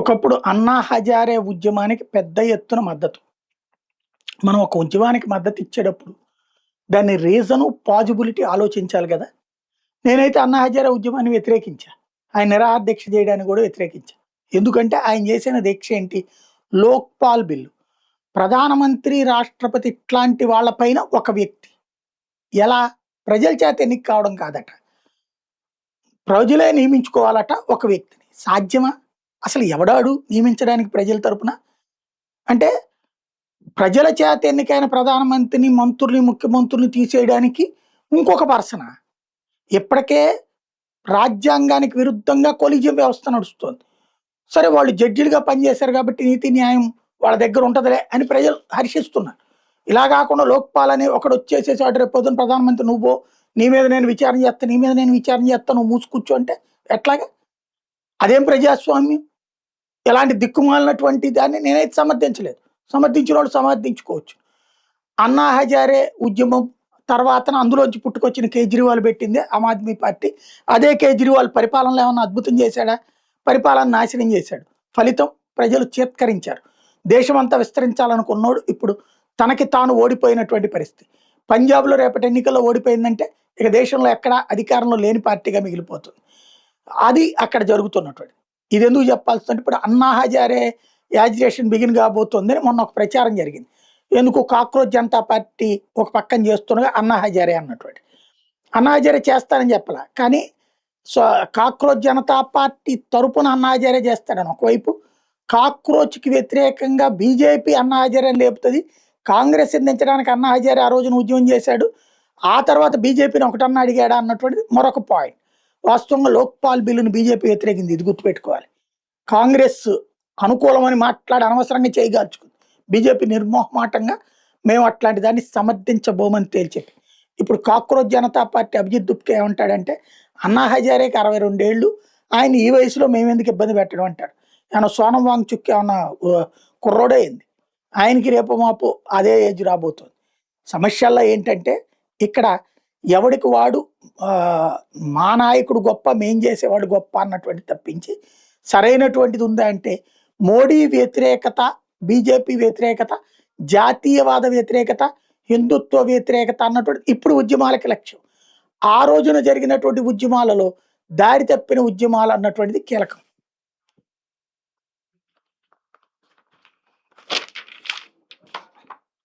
ఒకప్పుడు అన్నా హజారే ఉద్యమానికి పెద్ద ఎత్తున మద్దతు. మనం ఒక ఉద్యమానికి మద్దతు ఇచ్చేటప్పుడు దాని రీజను, పాజిబిలిటీ ఆలోచించాలి గదా! నేనైతే అన్నా హజారే ఉద్యమాన్ని వ్యతిరేకించా. ఆయన నిరాహార దీక్ష చేయడానికి గూడా వ్యతిరేకించా. ఎందుకంటే ఆయన చేసిన దీక్ష ఏంటి? లోక్‌పాల్ బిల్లు. ప్రధానమంత్రి, రాష్ట్రపతి ఇట్లాంటి వాళ్ళ పైన ఒక వ్యక్తి. ఎలా? ప్రజల చేత ఎన్నిక కావడం కాదట. ప్రజలే నియమించుకోవాలట ఒక వ్యక్తిని. సాధ్యమా? అసలు ఎవడాడు నియమించడానికి ప్రజల తరపున? అంటే ప్రజల చేత ఎన్నికైన ప్రధానమంత్రిని, మంత్రుల్ని, ముఖ్యమంత్రుల్ని తీసేయడానికి ఇంకొక పర్సనా? ఇప్పటికే రాజ్యాంగానికి విరుద్ధంగా కొలీజియం వ్యవస్థ నడుస్తోంది. సరే వాళ్ళు జడ్జిలుగా పనిచేశారు కాబట్టి నీతి, న్యాయం వాళ్ళ దగ్గర ఉంటదిలే అని ప్రజలు హర్షిస్తున్నారు. ఇలా కాకుండా లోక్‌పాల్ అని ఒకడొచ్చేసేసాడు రేపు పొద్దున ప్రధానమంత్రి నువ్వు నీ మీద నేను విచారణ చేస్తా, నీ మీద నేను విచారణ చేస్తా, నువ్వు మూసి కూర్చో అంటే ఎట్లాగా? అదేం ప్రజాస్వామ్యం? ఇలాంటి దిక్కుమాలినటువంటి దాన్ని నేనైతే సమర్థించలేదు. సమర్థించినోళ్ళు సమర్థించుకోవచ్చు. అన్నా హజారే ఉద్యమం తర్వాతన అందులోంచి పుట్టుకొచ్చిన కేజ్రీవాల్ పెట్టిందే ఆమ్ ఆద్మీ పార్టీ. అదే కేజ్రీవాల్ పరిపాలనలో ఏమన్నా అద్భుతం చేశాడా? పరిపాలన నాశనం చేశాడు. ఫలితం ప్రజలు చేత్కరించారు. దేశమంతా విస్తరించాలనుకున్నోడు ఇప్పుడు తనకి తాను ఓడిపోయినటువంటి పరిస్థితి. పంజాబ్‌లో రేపటి ఎన్నికల్లో ఓడిపోయిందంటే ఇక దేశంలో ఎక్కడా అధికారంలో లేని పార్టీగా మిగిలిపోతుంది. అది అక్కడ జరుగుతున్నటువంటిది. ఇదెందుకు చెప్పాల్సిందంటే ఇప్పుడు అన్నా హజారే యాజిటేషన్ బిగిన్ కాబోతోందని మొన్న ఒక ప్రచారం జరిగింది. ఎందుకు కాక్రోచ్ జనతా పార్టీ ఒక పక్కన చేస్తుండగా అన్నా హజారే అన్నటువంటి. అన్నా హజారే చేస్తానని చెప్పలా. కానీ కాక్రోచ్ జనతా పార్టీ తరపున అన్నా హజారే చేస్తాడని ఒకవైపు, కాక్రోచ్‌కి వ్యతిరేకంగా బీజేపీ అన్నా హజారేని లేపుతది. కాంగ్రెస్ దించడానికి అన్నా హజారే ఆ రోజున ఉద్యమం చేశాడు. ఆ తర్వాత బీజేపీని ఒకటన్నా అడిగాడా అన్నటువంటిది మరొక పాయింట్. వాస్తవంగా లోక్‌పాల్ బిల్లుని బీజేపీ వ్యతిరేకింది. ఇది గుర్తుపెట్టుకోవాలి. కాంగ్రెస్ అనుకూలమని మాట్లాడి అనవసరంగా చేయగార్చుకుంది. బీజేపీ నిర్మోహమాటంగా మేము అట్లాంటి దాన్ని సమర్థించబోమని తేల్చెప్పింది. ఇప్పుడు కాక్రోచ్ జనతా పార్టీ అభిజిత్ దుప్కే ఏమంటాడంటే అన్నా హజారేకి 62 ఏళ్ళు, ఆయన ఈ వయసులో మేమెందుకు ఇబ్బంది పెట్టడం అంటాడు. ఏమన్నా సోనం వాంగ్‌చుక్ ఏమన్నా కుర్రోడే ఏంది? ఆయనకి రేపు మాపు అదే ఏజ్ రాబోతుంది. సమస్యల్లో ఏంటంటే ఇక్కడ ఎవడికి వాడు మా నాయకుడు గొప్ప, మేం చేసేవాడు గొప్ప అన్నటువంటిది తప్పించి సరైనటువంటిది ఉందా అంటే మోడీ వ్యతిరేకత, బీజేపీ వ్యతిరేకత, జాతీయవాద వ్యతిరేకత, హిందుత్వ వ్యతిరేకత అన్నటువంటి ఇప్పుడు ఉద్యమాలకి లక్ష్యం. ఆ రోజున జరిగినటువంటి ఉద్యమాలలో దారి తప్పిన ఉద్యమాలు అన్నటువంటిది కీలకం.